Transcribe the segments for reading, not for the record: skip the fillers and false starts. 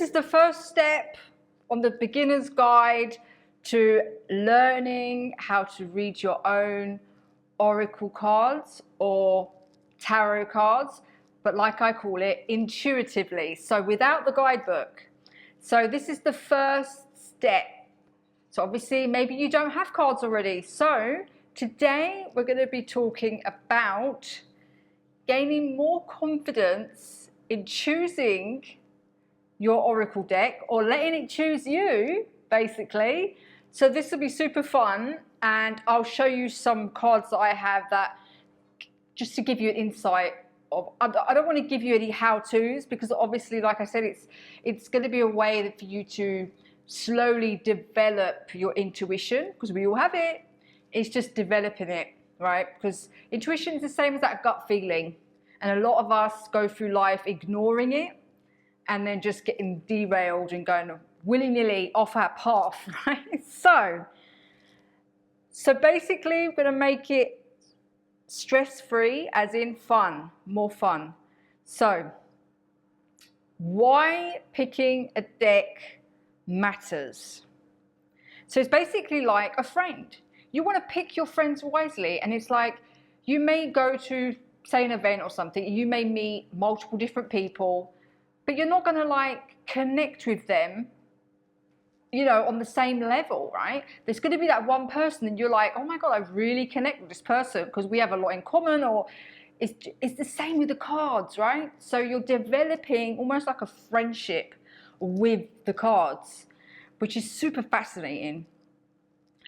this is the first step on the beginner's guide to learning how to read your own oracle cards or tarot cards, but like I call it, intuitively, so without the guidebook. So this is the first step. So obviously maybe you don't have cards already. So today we're going to be talking about gaining more confidence in choosing your oracle deck, or letting it choose you, basically. So this will be super fun, and I'll show you some cards that I have, that just to give you an insight of, I don't want to give you any how-tos, because obviously, like I said, it's going to be a way for you to slowly develop your intuition, because we all have it. It's just developing it, right? Because intuition is the same as that gut feeling, and a lot of us go through life ignoring it and then just getting derailed and going willy-nilly off our path, right? So basically we're going to make it stress-free, as in fun, more fun. So why picking a deck matters. So it's basically like a friend. You want to pick your friends wisely, and it's like, you may go to, say, an event or something, you may meet multiple different people, but you're not going to like connect with them, you know, on the same level, right? There's going to be that one person and you're like, oh my God, I really connect with this person because we have a lot in common. Or it's the same with the cards, right? So you're developing almost like a friendship with the cards, which is super fascinating.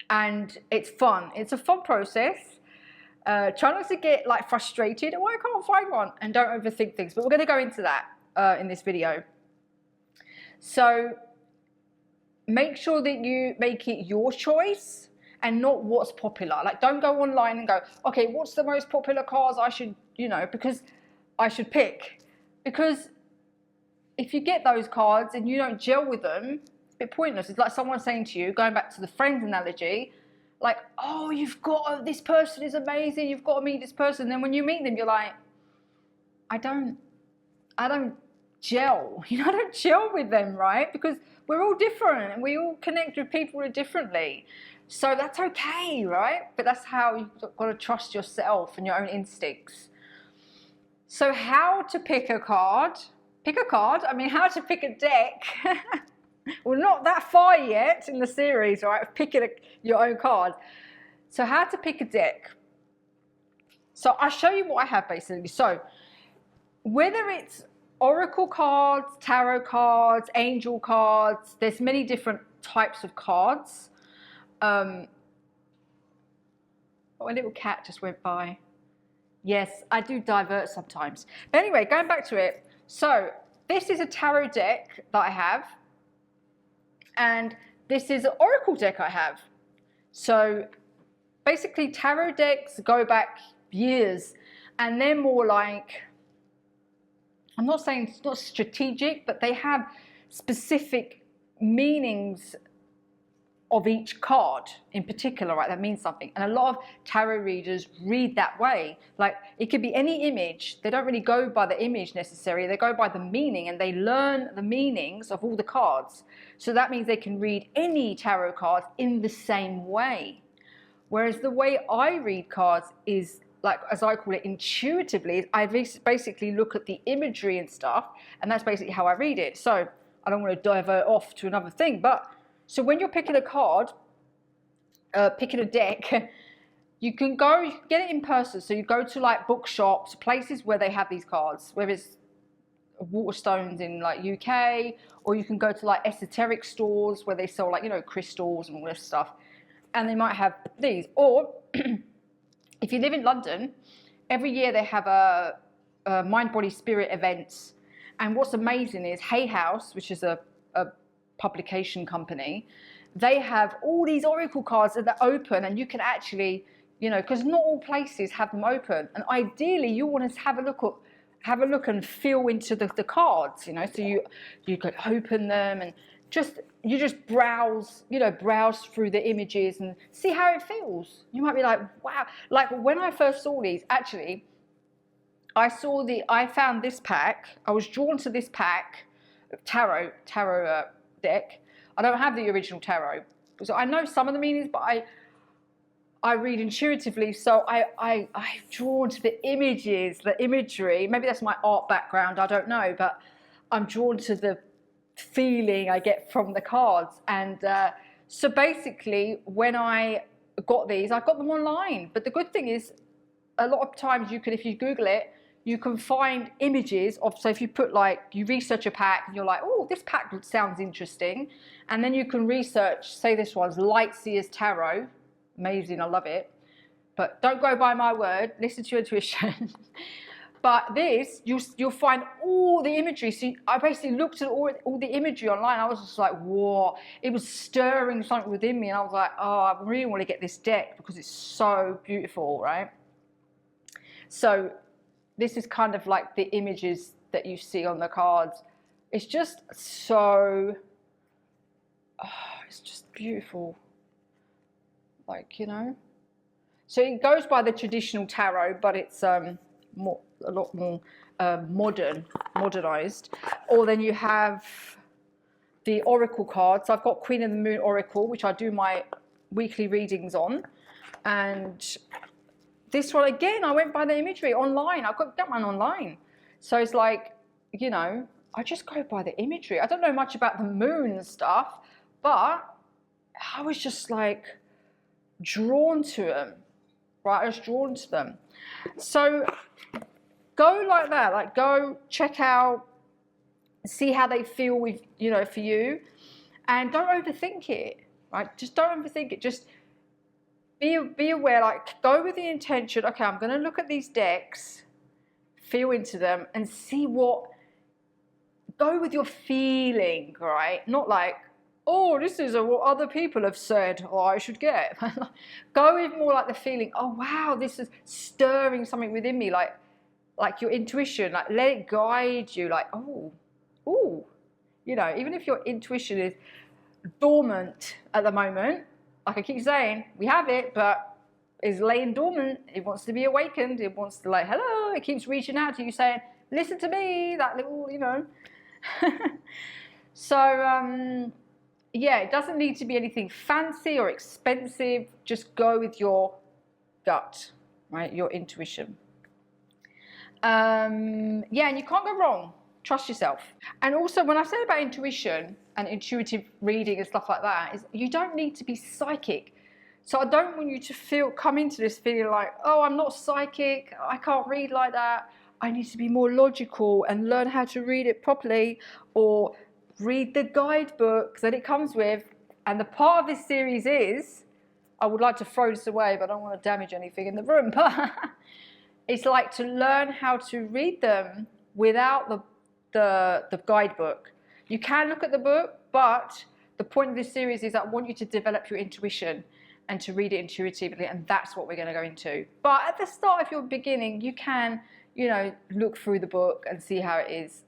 And it's fun. It's a fun process. Try not to get like frustrated, oh, I can't find one, and don't overthink things. But we're going to go into that in this video. So make sure that you make it your choice and not what's popular. Like, don't go online and go, okay, what's the most popular cards I should, you know, because I should pick. Because if you get those cards and you don't gel with them, it's a bit pointless. It's like someone saying to you, going back to the friends analogy, like, oh, you've got, this person is amazing, you've got to meet this person. And then when you meet them, you're like, I don't gel, you know, I don't gel with them, right? Because we're all different and we all connect with people differently. So that's okay, right? But that's how you've got to trust yourself and your own instincts. So how to pick a card? I mean, how to pick a deck. We're not that far yet in the series, right, of picking your own card. So how to pick a deck. So I'll show you what I have, basically. So whether it's oracle cards, tarot cards, angel cards, there's many different types of cards. Oh, a little cat just went by. Yes, I do divert sometimes. But anyway, going back to it. So this is a tarot deck that I have. And this is an oracle deck I have. So basically tarot decks go back years, and they're more like, I'm not saying it's not strategic, but they have specific meanings of each card in particular, right? That means something. And a lot of tarot readers read that way. Like, it could be any image. They don't really go by the image necessarily. They go by the meaning, and they learn the meanings of all the cards. So that means they can read any tarot cards in the same way. Whereas the way I read cards is, like, as I call it, intuitively. I basically look at the imagery and stuff, and that's basically how I read it. So I don't want to divert off to another thing, but so when you're picking a card, picking a deck, you can get it in person. So you go to like bookshops, places where they have these cards, whether it's Waterstones in like UK, or you can go to like esoteric stores where they sell, like, you know, crystals and all this stuff, and they might have these. Or if you live in London, every year they have a Mind, Body, Spirit events. And what's amazing is Hay House, which is a publication company, they have all these oracle cards that are open, and you can actually, you know, because not all places have them open, and ideally you want to have a look and feel into the cards, you know. So you could open them and you just browse, you know, browse through the images and see how it feels. You might be like, wow. Like when I first saw these, actually I found this pack, I was drawn to this pack tarot deck. I don't have the original tarot. So I know some of the meanings, but I read intuitively. So I'm drawn to the images, the imagery. Maybe that's my art background, I don't know, but I'm drawn to the feeling I get from the cards. And so basically, when I got these, I got them online. But the good thing is, a lot of times you can, if you Google it, you can find images of, so if you put like, you research a pack and you're like, oh, this pack sounds interesting. And then you can research, say this one's Lightseer's Tarot. Amazing, I love it. But don't go by my word, listen to your intuition. But this, you'll find all the imagery. So I basically looked at all the imagery online. I was just like, whoa, it was stirring something within me. And I was like, oh, I really want to get this deck because it's so beautiful, right? So this is kind of like the images that you see on the cards. It's just so, it's just beautiful. Like, you know. So it goes by the traditional tarot, but it's a lot more modernized. Or then you have the oracle cards. I've got Queen of the Moon Oracle, which I do my weekly readings on. And this one, again, I went by the imagery online. I got that one online. So it's like, you know, I just go by the imagery. I don't know much about the moon and stuff, but I was just like drawn to them, right? I was drawn to them. So go like that, like go check out, see how they feel with, you know, for you. And don't overthink it, right? Just don't overthink it. Just be aware, like go with the intention, okay, I'm going to look at these decks, feel into them and see what, go with your feeling, right? Not like, oh, this is what other people have said, or I should get. Go with more like the feeling, oh wow, this is stirring something within me, like your intuition, like let it guide you, like, oh, you know, even if your intuition is dormant at the moment, like I keep saying, we have it, but it's laying dormant. It wants to be awakened. It wants to like, hello. It keeps reaching out to you saying, listen to me, that little, you know. So, yeah, it doesn't need to be anything fancy or expensive. Just go with your gut, right? Your intuition. Yeah, and you can't go wrong. Trust yourself. And also, when I say about intuition and intuitive reading and stuff like that, is you don't need to be psychic. So I don't want you to come into this feeling like, oh, I'm not psychic, I can't read like that. I need to be more logical and learn how to read it properly, or read the guidebook that it comes with. And the part of this series is, I would like to throw this away, but I don't want to damage anything in the room. But it's like to learn how to read them without the guidebook. You can look at the book, but the point of this series is I want you to develop your intuition and to read it intuitively, and that's what we're going to go into. But at the start of your beginning, you can, you know, look through the book and see how it is.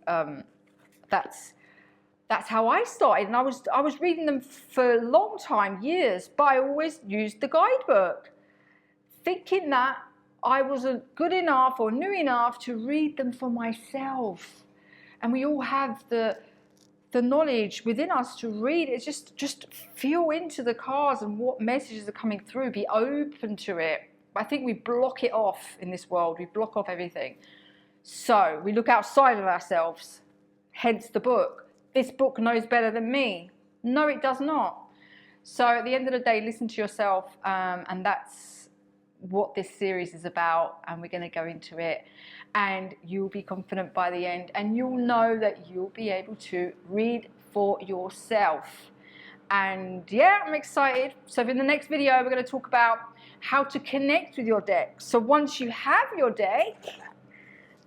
That's how I started, and I was reading them for a long time, years, but I always used the guidebook, thinking that I wasn't good enough or knew enough to read them for myself. And we all have the knowledge within us to read. It's just feel into the cards and what messages are coming through. Be open to it. I think we block it off in this world. We block off everything. So we look outside of ourselves. Hence the book. This book knows better than me. No, it does not. So at the end of the day, listen to yourself, and that's what this series is about, and we're going to go into it, and you'll be confident by the end, and you'll know that you'll be able to read for yourself. And yeah, I'm excited. So in the next video, we're going to talk about how to connect with your deck. So once you have your deck,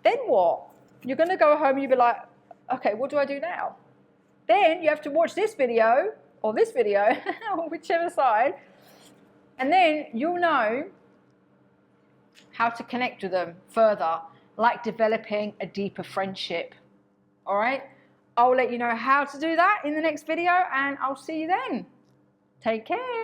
then what? You're going to go home and you'll be like, okay, what do I do now? Then you have to watch this video or this video, or whichever side, and then you'll know how to connect with them further, like developing a deeper friendship. All right? I'll let you know how to do that in the next video, and I'll see you then. Take care.